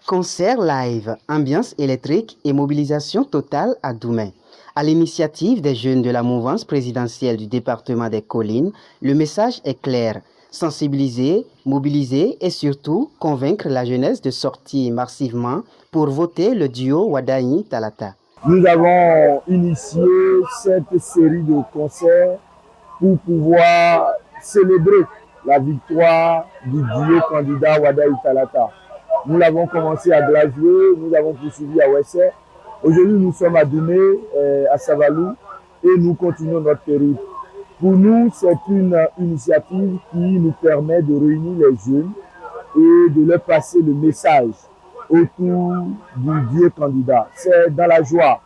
Concert live, ambiance électrique et mobilisation totale à Doumé. À l'initiative des jeunes de la mouvance présidentielle du département des Collines, le message est clair. Sensibiliser, mobiliser et surtout convaincre la jeunesse de sortir massivement pour voter le duo Wadayi-Talata. Nous avons initié cette série de concerts pour pouvoir célébrer la victoire du duo candidat Wadayi-Talata. Nous l'avons commencé à Glazoué, nous l'avons poursuivi à Ouessé. Aujourd'hui, nous sommes à Doumé, à Savalou, et nous continuons notre périple. Pour nous, c'est une initiative qui nous permet de réunir les jeunes et de leur passer le message autour du dieu candidat. C'est dans la joie,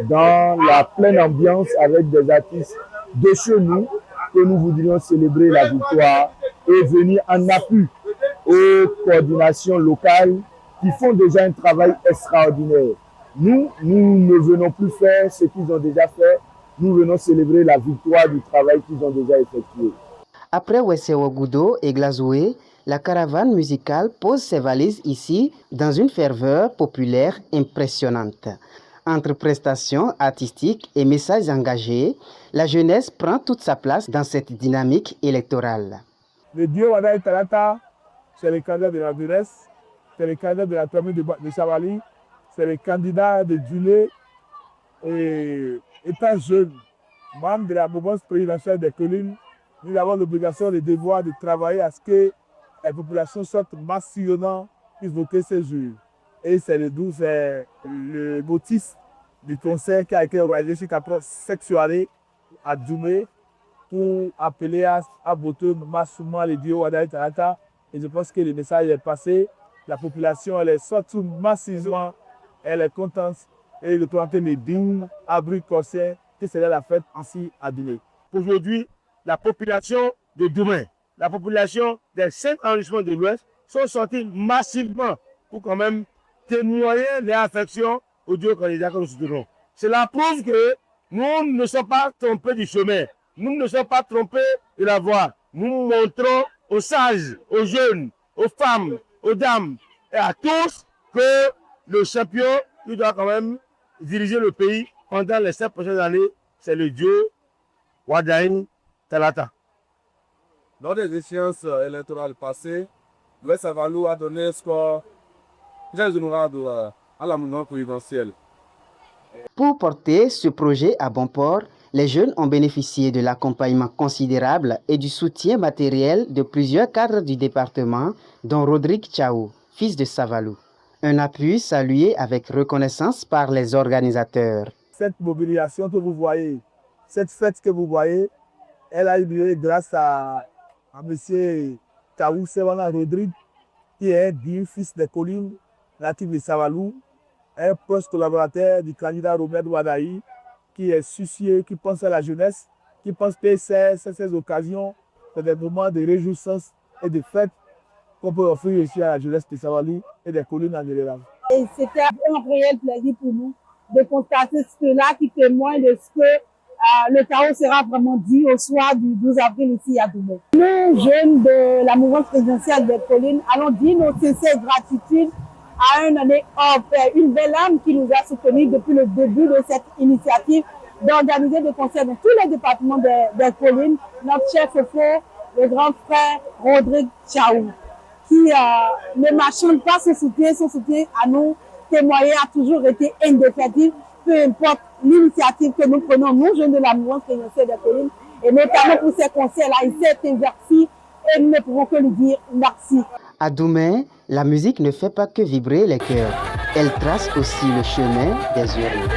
dans la pleine ambiance avec des artistes de chez nous que nous voudrions célébrer la victoire et venir en appui aux coordinations locales qui font déjà un travail extraordinaire. Nous ne venons plus faire ce qu'ils ont déjà fait. Nous venons célébrer la victoire du travail qu'ils ont déjà effectué. Après Wessewogudo et Glazoué, la caravane musicale pose ses valises ici dans une ferveur populaire impressionnante. Entre prestations artistiques et messages engagés, la jeunesse prend toute sa place dans cette dynamique électorale. Le dieu Wadayi-Talata, c'est le candidat de la jeunesse, c'est le candidat de la commune de Savali, c'est le candidat de Dulé. Et étant jeune, membre de la mouvance présidentielle des Collines, nous avons l'obligation et le devoir de travailler à ce que la population soit massivement puisse voter ces jours. Et c'est le motif du concert qui a été organisé sur 4 soirées à Doumé pour appeler à voter massivement les dieux Wadayi-Talata. Et je pense que le message est passé. La population, elle est surtout massivement, elle est contente. Et le 31 dignes, abri concert, que c'est la fête ainsi à Doumé. Aujourd'hui, la population de Doumé, la population des 5 arrondissements de l'Ouest sont sortis massivement pour quand même témoigner leur affection au dieu candidat que nous soutenons. Cela prouve que nous ne sommes pas trompés du chemin, nous ne sommes pas trompés de la voie. Nous montrons aux sages, aux jeunes, aux femmes, aux dames et à tous que le champion qui doit quand même diriger le pays pendant les 7 prochaines années, c'est le dieu Wadayi-Talata. Lors des échéances électorales passées, l'Ouest Savalou a donné un score très honorable à la mouvance présidentielle. Pour porter ce projet à bon port, les jeunes ont bénéficié de l'accompagnement considérable et du soutien matériel de plusieurs cadres du département, dont Rodrigue Tchaou, fils de Savalou. Un appui salué avec reconnaissance par les organisateurs. Cette mobilisation que vous voyez, cette fête que vous voyez, elle a eu lieu grâce à M. Tchaou Sewana Rodrigue, qui est dit fils des Collines, natif de Savalou, un poste collaborateur du candidat Robert Wadayi, qui est soucieux, qui pense à la jeunesse, qui pense que ces occasions, c'est des moments de réjouissance et de fête qu'on peut offrir ici à la jeunesse de Savalou et des Collines en général. Et c'était un réel plaisir pour nous de constater cela qui témoigne de ce que le chaos sera vraiment dit au soir du 12 avril ici à Doumé. Nous, jeunes de la mouvance présidentielle des Collines, allons dire nos sincères gratitudes à un année une belle âme qui nous a soutenus depuis le début de cette initiative d'organiser des concerts dans tous les départements des Collines. Notre chef frère, le grand frère Rodrigue Tchaou, qui ne marchande pas son soutien à nous témoigner a toujours été indéfectible, peu importe l'initiative que nous prenons, nous, jeunes de la mouvance présidentielle des Collines, et notamment pour ces concerts-là, il s'est investi et nous ne pouvons que lui dire merci. À Doumé, la musique ne fait pas que vibrer les cœurs, elle trace aussi le chemin des heureux.